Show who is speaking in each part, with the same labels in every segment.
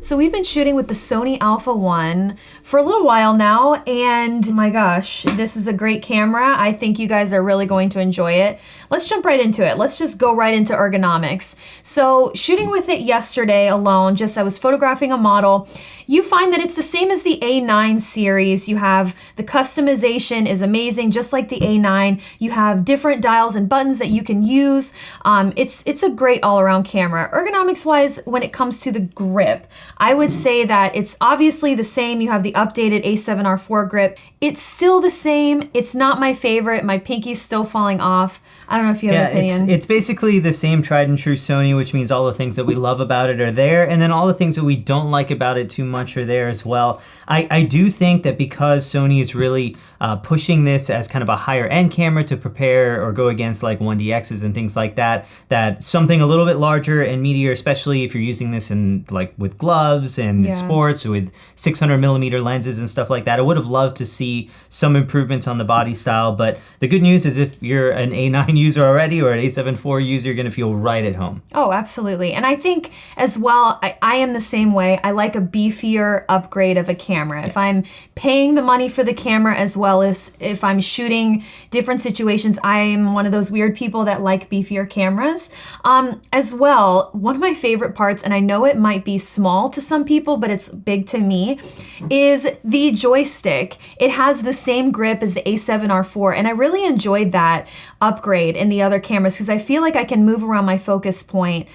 Speaker 1: So we've been shooting with the Sony A1 for a little while now, and my gosh, this is a great camera. I think you guys are really going to enjoy it. Let's jump right into it. Let's just go right into ergonomics. So shooting with it yesterday alone, I was photographing a model. You find that it's the same as the A9 series. You have the customization is amazing, just like the A9. You have different dials and buttons that you can use. It's a great all-around camera. Ergonomics-wise, when it comes to the grip, I would say that it's obviously the same. You have the updated A7R4 grip. It's still the same. It's not my favorite. My pinky's still falling off. I don't know if you have an opinion.
Speaker 2: It's basically the same tried and true Sony, which means all the things that we love about it are there, and then all the things that we don't like about it too much are there as well. I do think that because Sony is really pushing this as kind of a higher end camera to prepare or go against like 1DXs and things like that, that something a little bit larger and meatier, especially if you're using this in like with gloves and sports with 600mm lenses and stuff like that, I would have loved to see some improvements on the body style. But the good news is if you're an A9 user already or an A7 IV user, you're going to feel right at home.
Speaker 1: Oh, absolutely. And I think as well, I am the same way. I like a beefier upgrade of a camera. If I'm paying the money for the camera as well as if I'm shooting different situations, I'm one of those weird people that like beefier cameras. As well, one of my favorite parts, and I know it might be small to some people, but it's big to me, is the joystick. It has the same grip as the A7R4, and I really enjoyed that upgrade in the other cameras because I feel like I can move around my focus point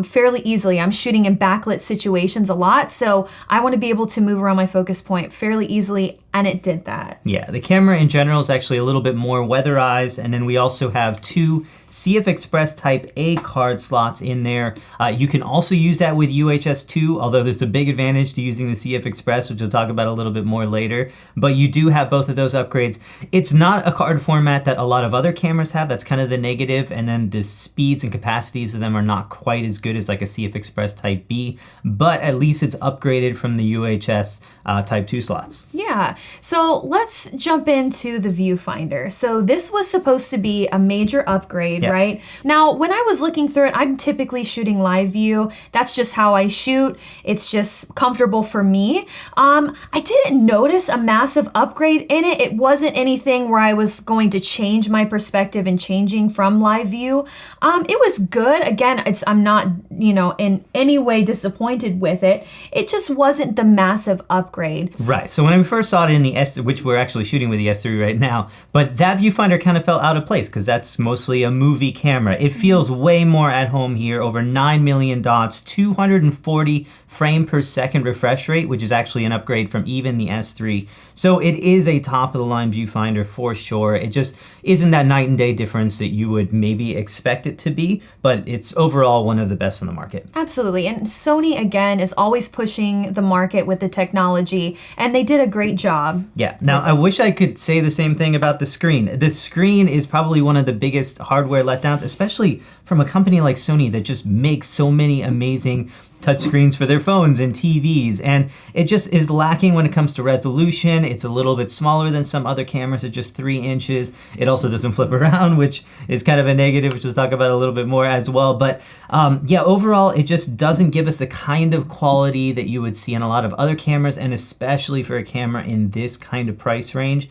Speaker 1: fairly easily. I'm shooting in backlit situations a lot, so I want to be able to move around my focus point fairly easily, and it did that.
Speaker 2: Yeah, the camera in general is actually a little bit more weatherized, and then we also have two CF Express Type A card slots in there. You can also use that with UHS 2, although there's a big advantage to using the CF Express, which we'll talk about a little bit more later. But you do have both of those upgrades. It's not a card format that a lot of other cameras have. That's kind of the negative, and then the speeds and capacities of them are not quite as good as like a CF Express Type B, but at least it's upgraded from the UHS Type 2 slots.
Speaker 1: Yeah, so let's jump into the viewfinder. So this was supposed to be a major upgrade, right? Now, when I was looking through it, I'm typically shooting live view. That's just how I shoot. It's just comfortable for me. I didn't notice a massive upgrade in it. It wasn't anything where I was going to change my perspective and changing from live view. It was good. Again, I'm not, in any way disappointed with it. It just wasn't the massive upgrade.
Speaker 2: Right, so when we first saw it in the S3, which we're actually shooting with the S3 right now, but that viewfinder kind of felt out of place because that's mostly a movie camera. It feels way more at home here, over 9 million dots, 240 frame per second refresh rate, which is actually an upgrade from even the S3. So it is a top of the line viewfinder for sure. It just isn't that night and day difference that you would maybe expect it to be, but it's overall one of the best on the market.
Speaker 1: Absolutely, and Sony again is always pushing the market with the technology, and they did a great job.
Speaker 2: Yeah, now I wish I could say the same thing about the screen. The screen is probably one of the biggest hardware letdowns, especially from a company like Sony that just makes so many amazing touchscreens for their phones and TVs, and it just is lacking when it comes to resolution. It's a little bit smaller than some other cameras at just 3 inches. It also doesn't flip around, which is kind of a negative, which we'll talk about a little bit more as well. But yeah, overall, it just doesn't give us the kind of quality that you would see in a lot of other cameras, and especially for a camera in this kind of price range.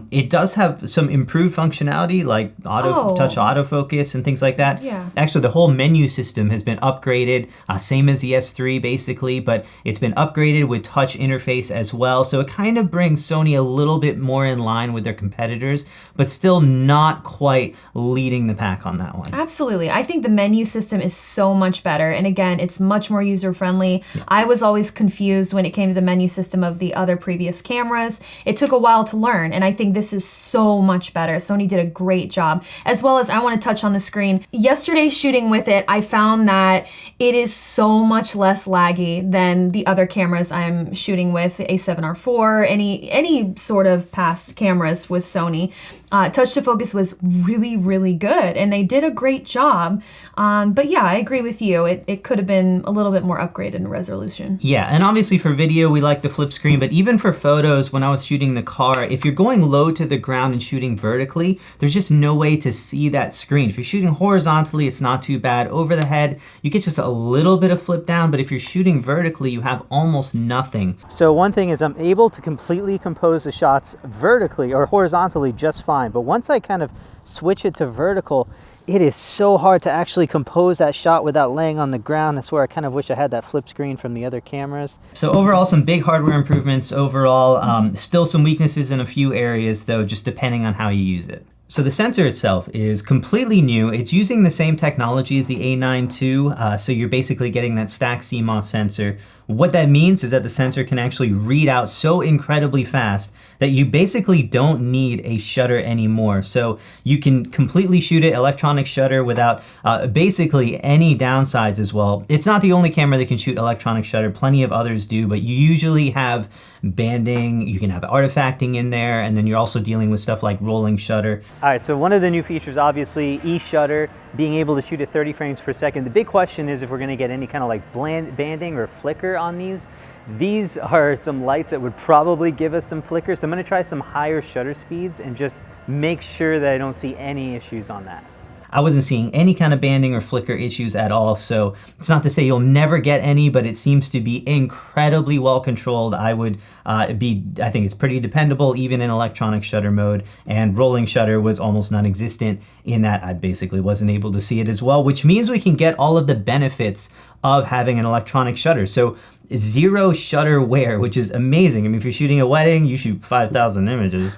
Speaker 2: It does have some improved functionality like touch autofocus and things like that.
Speaker 1: Yeah.
Speaker 2: Actually, the whole menu system has been upgraded, same as the S3 basically, but it's been upgraded with touch interface as well. So it kind of brings Sony a little bit more in line with their competitors, but still not quite leading the pack on that one.
Speaker 1: Absolutely. I think the menu system is so much better. And again, it's much more user-friendly. Yeah. I was always confused when it came to the menu system of the other previous cameras. It took a while to learn, and I think this is so much better. Sony did a great job. As well as, I want to touch on the screen. Yesterday shooting with it, I found that it is so much less laggy than the other cameras I'm shooting with, A7R4, any sort of past cameras with Sony. touch to focus was really, really good, and they did a great job. But yeah, I agree with you. It could have been a little bit more upgraded in resolution.
Speaker 2: Yeah, and obviously for video, we like the flip screen, but even for photos, when I was shooting the car, if you're going low to the ground and shooting vertically, there's just no way to see that screen. If you're shooting horizontally, it's not too bad. Over the head, you get just a little bit of flip down, but if you're shooting vertically, you have almost nothing. So one thing is I'm able to completely compose the shots vertically or horizontally just fine, but once I kind of switch it to vertical, it is so hard to actually compose that shot without laying on the ground. That's where I kind of wish I had that flip screen from the other cameras. So overall, some big hardware improvements overall. Still some weaknesses in a few areas though, just depending on how you use it. So the sensor itself is completely new. It's using the same technology as the A9 II, so you're basically getting that stacked CMOS sensor. What that means is that the sensor can actually read out so incredibly fast that you basically don't need a shutter anymore. So you can completely shoot it electronic shutter without basically any downsides as well. It's not the only camera that can shoot electronic shutter. Plenty of others do, but you usually have banding, you can have artifacting in there, and then you're also dealing with stuff like rolling shutter. All right, so one of the new features, obviously, e-shutter, being able to shoot at 30 frames per second. The big question is if we're gonna get any kind of like banding or flicker on these. These are some lights that would probably give us some flicker, so I'm gonna try some higher shutter speeds and just make sure that I don't see any issues on that. I wasn't seeing any kind of banding or flicker issues at all, so it's not to say you'll never get any, but it seems to be incredibly well controlled. I think it's pretty dependable even in electronic shutter mode, and rolling shutter was almost non-existent in that I basically wasn't able to see it as well, which means we can get all of the benefits of having an electronic shutter. So zero shutter wear, which is amazing. I mean, if you're shooting a wedding, you shoot 5,000 images.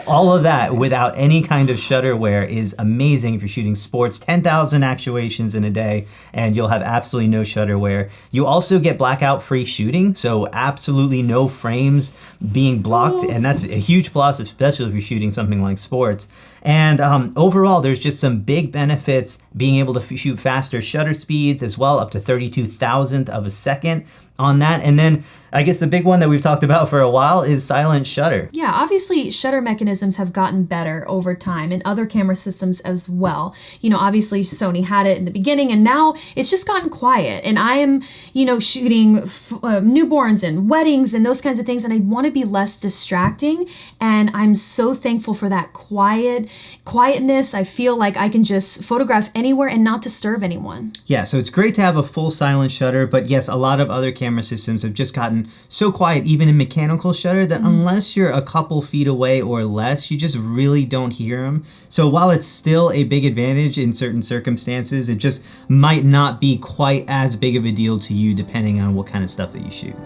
Speaker 2: All of that without any kind of shutter wear is amazing. If you're shooting sports, 10,000 actuations in a day, and you'll have absolutely no shutter wear. You also get blackout free shooting, so absolutely no frames being blocked, and that's a huge plus, especially if you're shooting something like sports. And overall, there's just some big benefits being able to shoot faster shutter speeds as well, up to 32,000th of a second on that. And then I guess the big one that we've talked about for a while is silent shutter.
Speaker 1: Yeah, obviously shutter mechanisms have gotten better over time in other camera systems as well. You know, obviously Sony had it in the beginning and now it's just gotten quiet. And I am, shooting newborns and weddings and those kinds of things, and I want to be less distracting. And I'm so thankful for that quietness. I feel like I can just photograph anywhere and not disturb anyone.
Speaker 2: Yeah, so it's great to have a full silent shutter, but yes, a lot of other camera systems have just gotten so quiet, even in mechanical shutter, that unless you're a couple feet away or less, you just really don't hear them. So while it's still a big advantage in certain circumstances, it just might not be quite as big of a deal to you depending on what kind of stuff that you shoot.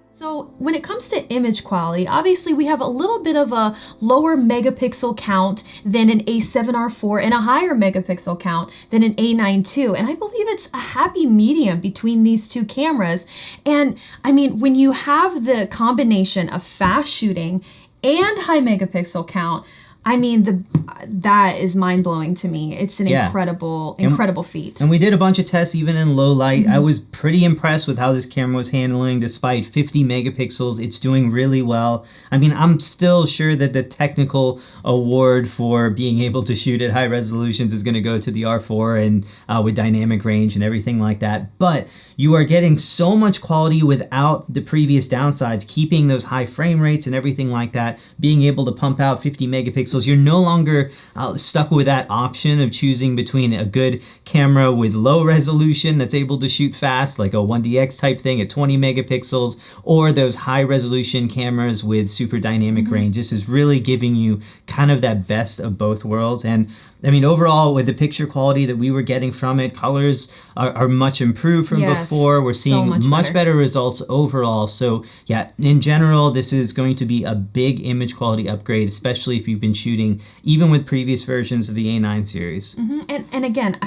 Speaker 1: So when it comes to image quality, obviously we have a little bit of a lower megapixel count than an A7R4 and a higher megapixel count than an A9 II. And I believe it's a happy medium between these two cameras. And I mean, when you have the combination of fast shooting and high megapixel count, I mean, that is mind-blowing to me. It's an incredible feat.
Speaker 2: And we did a bunch of tests even in low light. I was pretty impressed with how this camera was handling despite 50 megapixels. It's doing really well. I mean, I'm still sure that the technical award for being able to shoot at high resolutions is going to go to the R4 and with dynamic range and everything like that. But you are getting so much quality without the previous downsides, keeping those high frame rates and everything like that, being able to pump out 50 megapixels. You're no longer stuck with that option of choosing between a good camera with low resolution that's able to shoot fast, like a 1DX type thing at 20 megapixels, or those high resolution cameras with super dynamic range. This is really giving you kind of that best of both worlds. And I mean, overall, with the picture quality that we were getting from it, colors are much improved from before. We're seeing much better results overall. So yeah, in general, this is going to be a big image quality upgrade, especially if you've been shooting even with previous versions of the A9 series.
Speaker 1: And again,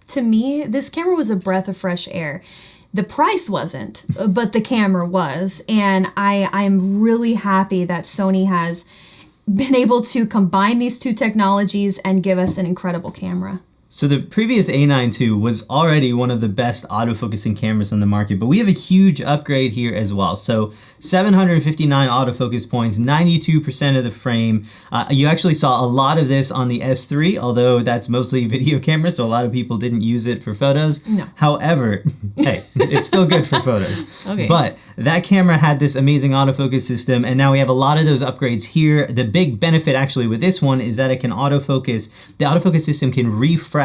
Speaker 1: to me, this camera was a breath of fresh air. The price wasn't, but the camera was. And I'm really happy that Sony has been able to combine these two technologies and give us an incredible camera.
Speaker 2: So the previous A9 II was already one of the best autofocusing cameras on the market, but we have a huge upgrade here as well. So 759 autofocus points, 92% of the frame. You actually saw a lot of this on the S3, although that's mostly video camera, so a lot of people didn't use it for photos.
Speaker 1: No.
Speaker 2: However, hey, it's still good for photos.
Speaker 1: Okay.
Speaker 2: But that camera had this amazing autofocus system, and now we have a lot of those upgrades here. The big benefit actually with this one is that it can autofocus. The autofocus system can refresh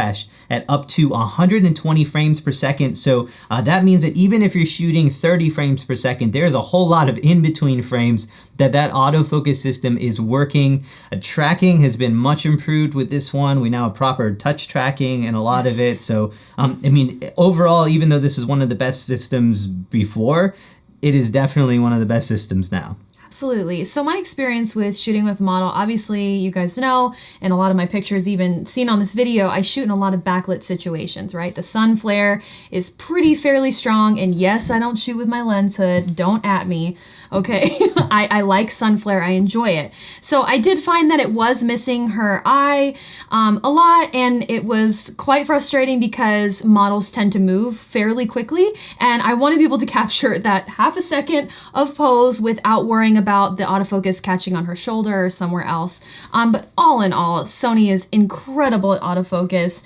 Speaker 2: at up to 120 frames per second. So that means that even if you're shooting 30 frames per second, there's a whole lot of in-between frames that autofocus system is working. Tracking has been much improved with this one. We now have proper touch tracking and a lot of it. So, I mean, overall, even though this is one of the best systems before, it is definitely one of the best systems now.
Speaker 1: Absolutely. So my experience with shooting with model, obviously you guys know, and a lot of my pictures even seen on this video, I shoot in a lot of backlit situations, right? The sun flare is fairly strong, and yes, I don't shoot with my lens hood, don't at me, okay? I like sun flare, I enjoy it. So I did find that it was missing her eye a lot, and it was quite frustrating because models tend to move fairly quickly, and I want to be able to capture that half a second of pose without worrying about the autofocus catching on her shoulder or somewhere else. But all in all, Sony is incredible at autofocus,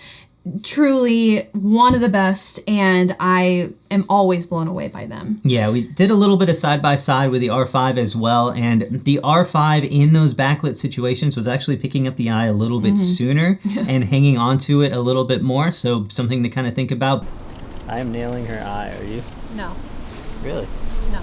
Speaker 1: truly one of the best, and I am always blown away by them.
Speaker 2: Yeah, we did a little bit of side-by-side with the R5 as well, and the R5 in those backlit situations was actually picking up the eye a little bit sooner and hanging on to it a little bit more, so something to kind of think about. I am nailing her eye, are you?
Speaker 1: No.
Speaker 2: Really?
Speaker 1: No.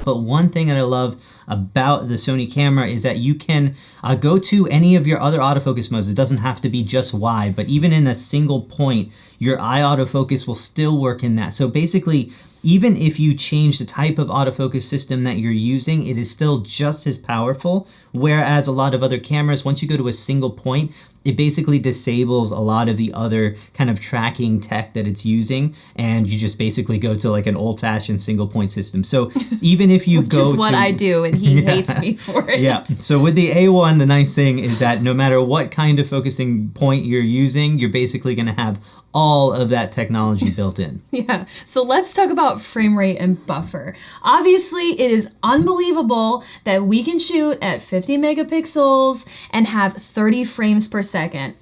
Speaker 2: But one thing that I love about the Sony camera is that you can go to any of your other autofocus modes. It doesn't have to be just wide, but even in a single point, your eye autofocus will still work in that. So basically, even if you change the type of autofocus system that you're using, it is still just as powerful. Whereas a lot of other cameras, once you go to a single point, it basically disables a lot of the other kind of tracking tech that it's using, and you just basically go to like an old-fashioned single point system. So even if you
Speaker 1: Which is what I do, and he hates me for it.
Speaker 2: Yeah. So with the A1, the nice thing is that no matter what kind of focusing point you're using, you're basically going to have all of that technology built in.
Speaker 1: Yeah. So let's talk about frame rate and buffer. Obviously, it is unbelievable that we can shoot at 50 megapixels and have 30 frames per second.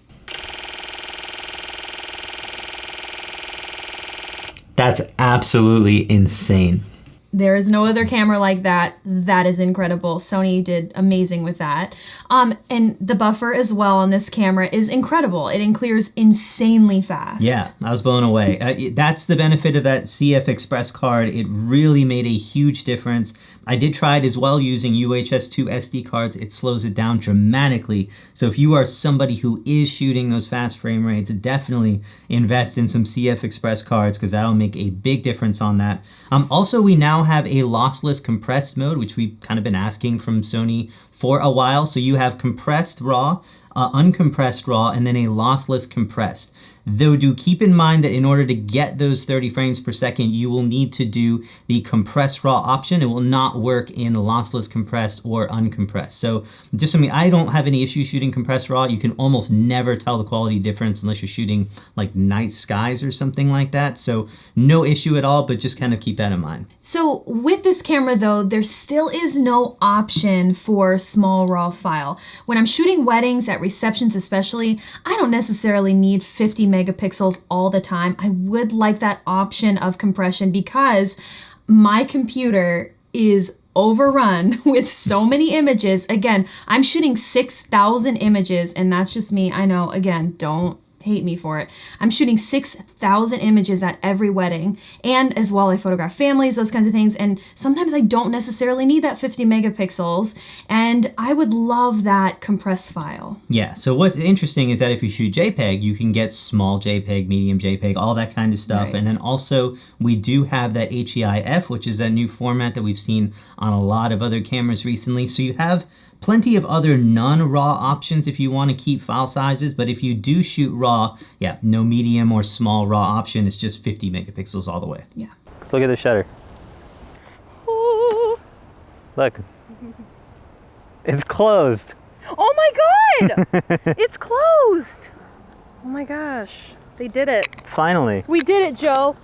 Speaker 2: That's absolutely insane.
Speaker 1: There is no other camera like that. That is incredible. Sony did amazing with that. And the buffer as well on this camera is incredible. It clears insanely fast.
Speaker 2: Yeah, I was blown away. That's the benefit of that CF Express card. It really made a huge difference. I did try it as well using UHS-2 SD cards. It slows it down dramatically. So if you are somebody who is shooting those fast frame rates, definitely invest in some CF Express cards because that'll make a big difference on that. Also, we now have a lossless compressed mode, which we've kind of been asking from Sony for a while. So you have compressed RAW, uncompressed RAW, and then a lossless compressed. though do keep in mind that in order to get those 30 frames per second, you will need to do the compressed raw option. It will not work in lossless compressed or uncompressed. So just something, I don't have any issue shooting compressed raw. You can almost never tell the quality difference unless you're shooting like night skies or something like that. So no issue at all, but just kind of keep that in mind.
Speaker 1: So with this camera though, there still is no option for small raw file. When I'm shooting weddings at receptions especially, I don't necessarily need 50 megapixels all the time. I would like that option of compression because my computer is overrun with so many images. Again, I'm shooting 6,000 images, and that's just me. I know, again, don't hate me for it. I'm shooting 6,000 images at every wedding, and as well I photograph families, those kinds of things, and sometimes I don't necessarily need that 50 megapixels, and I would love that compressed file.
Speaker 2: Yeah, so what's interesting is that if you shoot JPEG, you can get small JPEG, medium JPEG, all that kind of stuff,
Speaker 1: Right.
Speaker 2: and then also we do have that HEIF, which is that new format that we've seen on a lot of other cameras recently, so you have plenty of other non-RAW options if you want to keep file sizes, but if you do shoot RAW, yeah, no medium or small RAW option. It's just 50 megapixels all the way.
Speaker 1: Yeah.
Speaker 2: Let's look at the shutter. Ooh. Look. It's closed.
Speaker 3: Oh my God! It's closed! Oh my gosh. They did it.
Speaker 2: Finally.
Speaker 3: We did it, Joe.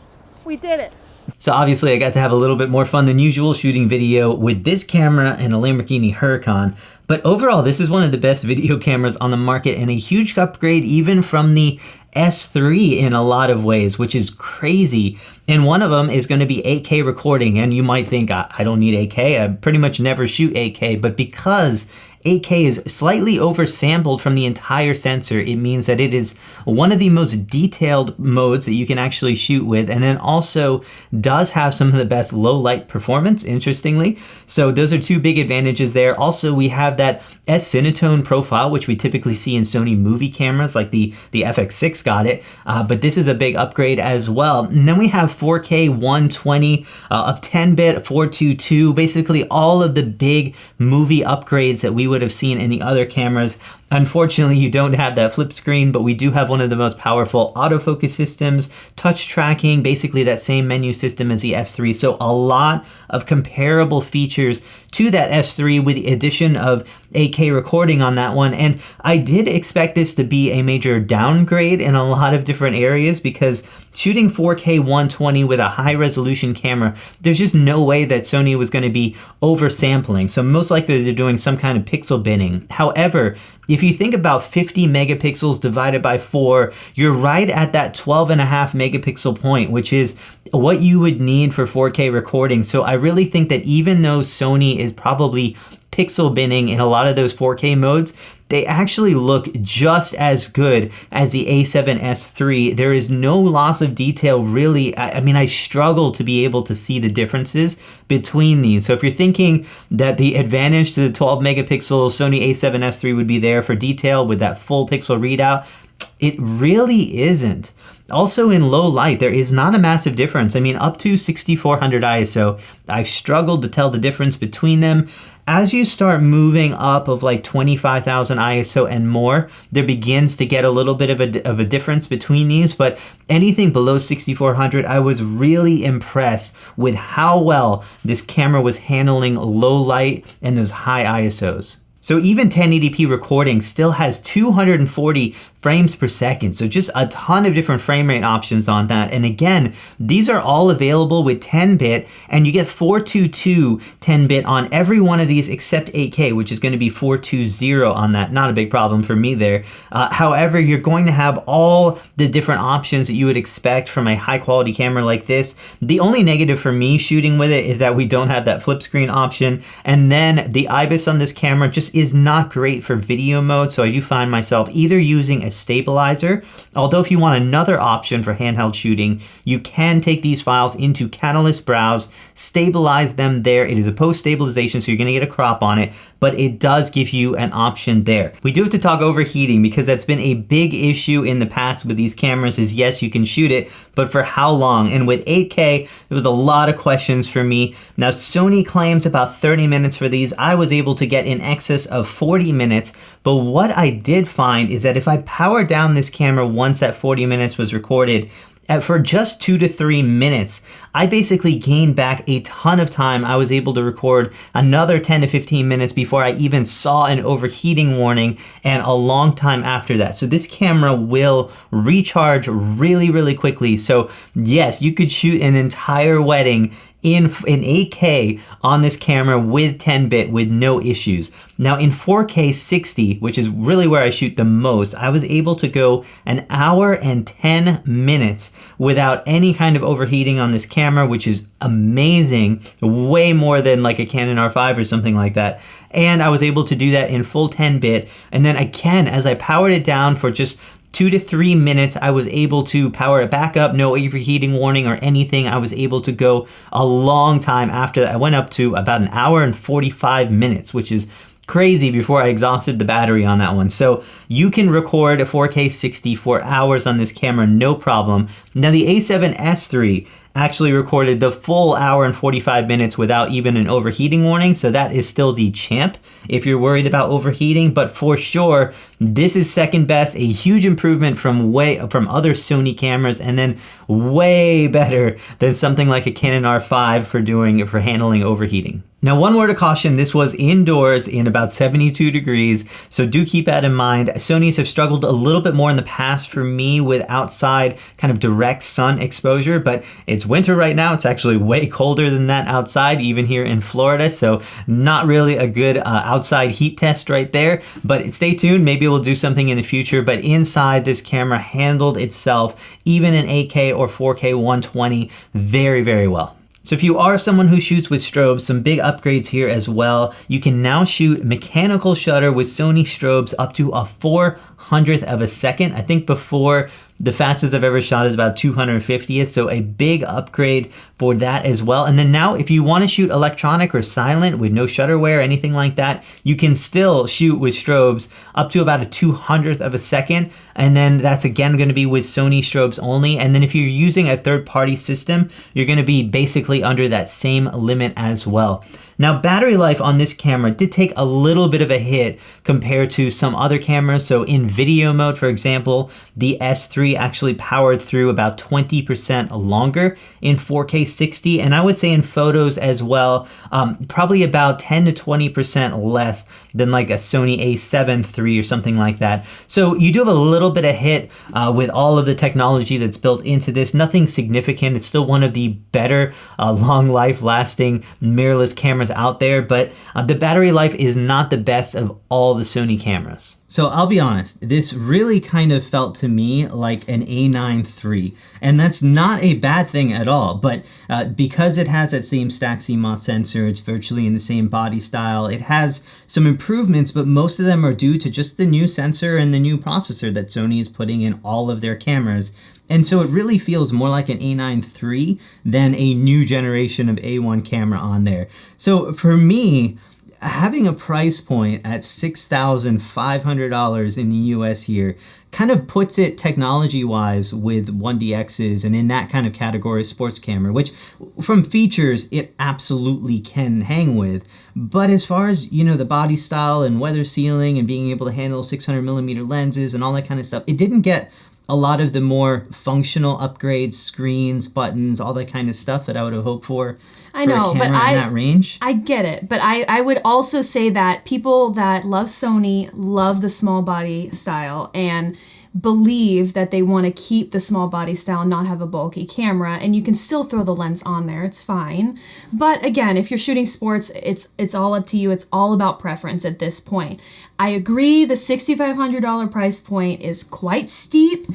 Speaker 3: We did it.
Speaker 2: So obviously I got to have a little bit more fun than usual shooting video with this camera and a Lamborghini Huracan. But overall, this is one of the best video cameras on the market and a huge upgrade even from the S3 in a lot of ways, which is crazy. And one of them is going to be 8K recording. And you might think, I don't need 8K. I pretty much never shoot 8K. But because 8K is slightly oversampled from the entire sensor, it means that it is one of the most detailed modes that you can actually shoot with, and then also does have some of the best low light performance, interestingly. So those are two big advantages there. Also, we have that S-Cinetone profile, which we typically see in Sony movie cameras, like the FX6 got it, but this is a big upgrade as well. And then we have 4K 120 of 10-bit 422, basically all of the big movie upgrades that we would have seen in the other cameras. Unfortunately, you don't have that flip screen, but we do have one of the most powerful autofocus systems, touch tracking, basically that same menu system as the S3. So a lot of comparable features to that S3 with the addition of 8K recording on that one. And I did expect this to be a major downgrade in a lot of different areas because shooting 4K 120 with a high resolution camera, there's just no way that Sony was going to be oversampling. So most likely they're doing some kind of pixel binning. However, if you think about 50 megapixels divided by 4, you're right at that 12.5 megapixel point, which is what you would need for 4K recording. So I really think that even though Sony is probably pixel binning in a lot of those 4K modes, they actually look just as good as the A7S III. There is no loss of detail really. I mean, I struggle to be able to see the differences between these. So if you're thinking that the advantage to the 12 megapixel Sony A7S III would be there for detail with that full pixel readout, it really isn't. Also in low light, there is not a massive difference. I mean, up to 6400 ISO, I've struggled to tell the difference between them. As you start moving up of like 25,000 ISO and more, there begins to get a little bit of a difference between these, but anything below 6400, I was really impressed with how well this camera was handling low light and those high ISOs. So even 1080p recording still has 240 frames per second. So just a ton of different frame rate options on that. And again, these are all available with 10-bit, and you get 422 10-bit on every one of these except 8K, which is going to be 420 on that. Not a big problem for me there. However, you're going to have all the different options that you would expect from a high quality camera like this. The only negative for me shooting with it is that we don't have that flip screen option. And then the IBIS on this camera just is not great for video mode. So I do find myself either using a stabilizer, although if you want another option for handheld shooting, you can take these files into Catalyst Browse, stabilize them there. It is a post stabilization, so you're going to get a crop on it, but it does give you an option there. We do have to talk overheating because that's been a big issue in the past with these cameras is yes, you can shoot it, but for how long? And with 8K, there was a lot of questions for me. Now, Sony claims about 30 minutes for these. I was able to get in excess of 40 minutes, but what I did find is that if I power down this camera once that 40 minutes was recorded, for just 2 to 3 minutes, I basically gained back a ton of time. I was able to record another 10 to 15 minutes before I even saw an overheating warning, and a long time after that. So this camera will recharge really, really quickly. So yes, you could shoot an entire wedding in 8K on this camera with 10-bit with no issues. Now in 4K 60, which is really where I shoot the most, I was able to go an hour and 10 minutes without any kind of overheating on this camera, which is amazing, way more than like a Canon R5 or something like that. And I was able to do that in full 10-bit. And then again, as I powered it down for just 2 to 3 minutes, I was able to power it back up, no overheating warning or anything. I was able to go a long time after that. I went up to about an hour and 45 minutes, which is crazy before I exhausted the battery on that one. So you can record a 4K 60 for hours on this camera, no problem. Now the A7S III actually recorded the full hour and 45 minutes without even an overheating warning. So that is still the champ if you're worried about overheating, but for sure, this is second best, a huge improvement from other Sony cameras, and then way better than something like a Canon R5 for handling overheating. Now, one word of caution, this was indoors in about 72 degrees, so do keep that in mind. Sonys have struggled a little bit more in the past for me with outside kind of direct sun exposure, but it's winter right now. It's actually way colder than that outside, even here in Florida, so not really a good outside heat test right there, but stay tuned. Maybe we'll do something in the future, but inside, this camera handled itself, even in 8K or 4K 120, very, very well. So if you are someone who shoots with strobes, some big upgrades here as well. You can now shoot mechanical shutter with Sony strobes up to a 400th of a second. I think before, the fastest I've ever shot is about 250th, so a big upgrade for that as well. And then now, if you want to shoot electronic or silent with no shutter wear or anything like that, you can still shoot with strobes up to about a 200th of a second. And then that's again going to be with Sony strobes only. And then if you're using a third-party system, you're going to be basically under that same limit as well. Now, battery life on this camera did take a little bit of a hit compared to some other cameras. So in video mode, for example, the S3 actually powered through about 20% longer in 4K 60. And I would say in photos as well, probably about 10 to 20% less than like a Sony A7 III or something like that. So you do have a little bit of hit with all of the technology that's built into this. Nothing significant. It's still one of the better long life lasting mirrorless cameras out there, but the battery life is not the best of all the Sony cameras. So I'll be honest, this really kind of felt to me like an A9 III, and that's not a bad thing at all, but because it has that same stack CMOS sensor, it's virtually in the same body style, it has some improvements, but most of them are due to just the new sensor and the new processor that Sony is putting in all of their cameras. And so it really feels more like an A9 III than a new generation of A1 camera on there. So for me, having a price point at $6,500 in the US here kind of puts it technology-wise with 1DXs and in that kind of category of sports camera, which from features, it absolutely can hang with. But as far as, you know, the body style and weather sealing and being able to handle 600mm lenses and all that kind of stuff, it didn't get a lot of the more functional upgrades, screens, buttons, all that kind of stuff that I would have hoped for
Speaker 1: I know,
Speaker 2: a camera
Speaker 1: but
Speaker 2: in that range.
Speaker 1: I get it, but I would also say that people that love Sony love the small body style and believe that they want to keep the small body style and not have a bulky camera, and you can still throw the lens on there, it's fine. But again, if you're shooting sports, it's all up to you. It's all about preference at this point. I agree the $6,500 price point is quite steep,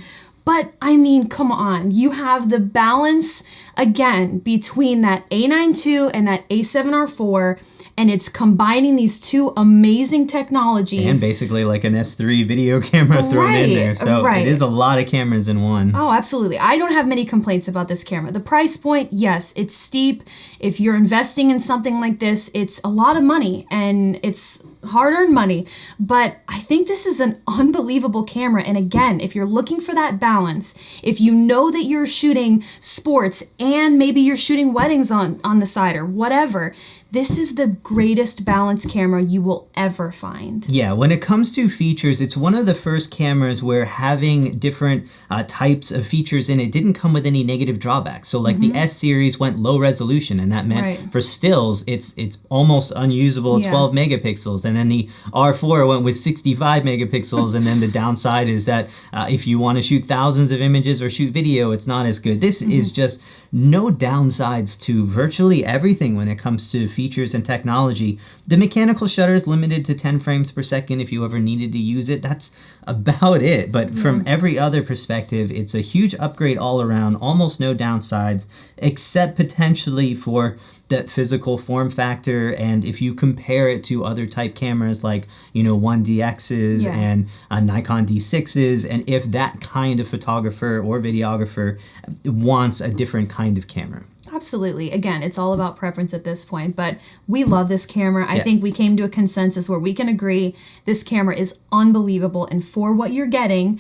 Speaker 1: but I mean, come on, you have the balance again between that A9 II and that A7R4, and it's combining these two amazing technologies.
Speaker 2: And basically like an S3 video camera thrown in there. So it is a lot of cameras in one.
Speaker 1: Oh, absolutely. I don't have many complaints about this camera. The price point, yes, it's steep. If you're investing in something like this, it's a lot of money, and it's hard-earned money. But I think this is an unbelievable camera. And again, if you're looking for that balance, if you know that you're shooting sports and maybe you're shooting weddings on the side or whatever, this is the greatest balanced camera you will ever find.
Speaker 2: Yeah, when it comes to features, it's one of the first cameras where having different types of features in it didn't come with any negative drawbacks. So like the S series went low resolution, and that meant for stills, it's almost unusable 12 megapixels. And then the R4 went with 65 megapixels, and then the downside is that if you want to shoot thousands of images or shoot video, it's not as good. This is just no downsides to virtually everything when it comes to features and technology. The mechanical shutter is limited to 10 frames per second if you ever needed to use it. That's about it. But from every other perspective, it's a huge upgrade all around, almost no downsides, except potentially for that physical form factor. And if you compare it to other type cameras like, 1DXs and Nikon D6s, and if that kind of photographer or videographer wants a different kind of camera.
Speaker 1: Absolutely. Again, it's all about preference at this point, but we love this camera. I think we came to a consensus where we can agree this camera is unbelievable, and for what you're getting,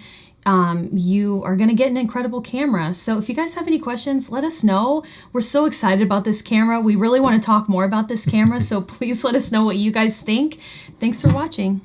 Speaker 1: you are going to get an incredible camera. So if you guys have any questions, let us know. We're so excited about this camera. We really want to talk more about this camera, so please let us know what you guys think. Thanks for watching.